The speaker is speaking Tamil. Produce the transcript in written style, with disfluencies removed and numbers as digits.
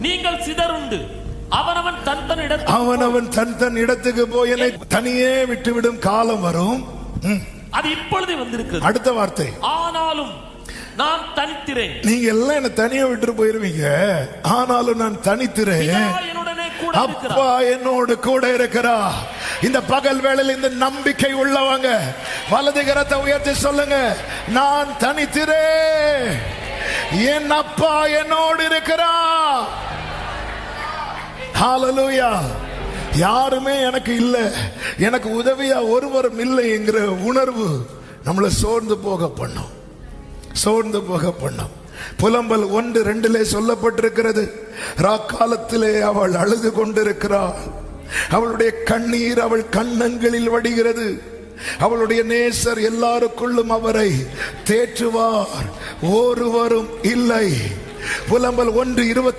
நீங்கள் சிதறுண்டு அவனவன் தன் இடத்துக்கு போய் என்னை தனியே விட்டுவிடும் காலம் வரும். அது இப்பொழுதே வந்திருக்கிறது. அடுத்த வார்த்தை, ஆனாலும் நான் தனித்திரேன். நீங்க எல்லாம் என்ன தனியா விட்டு போயிருவீங்க, ஆனாலும் நான் தனித்திரேன், அப்பா என்னோடு கூட இருக்கிறா. இந்த பகல் வேளையில் இந்த நம்பிக்கை உள்ளவங்க வலது கரத்தை உயர்த்தி சொல்லுங்க, நான் தனித்திரேன், என் அப்பா என்னோடு இருக்கிறா. ஹல்லேலூயா. யாருமே எனக்கு இல்ல, எனக்கு உதவியா ஒருவரும் இல்லை என்கிற உணர்வு நம்மளை சோர்ந்து போக பண்ணும். புலம்பல் 1:2 சொல்லப்பட்டிருக்கிறது, ராக்காலத்திலே அவள் அழுது கொண்டிருக்கிறாள், அவளுடைய கண்ணீர் அவள் கன்னங்களில் வடிகிறது, அவளுடைய நேசர் எல்லாருக்குள்ளும் அவரை தேற்றுவார், ஒருவரும் இல்லை. புலம்பல் 1:20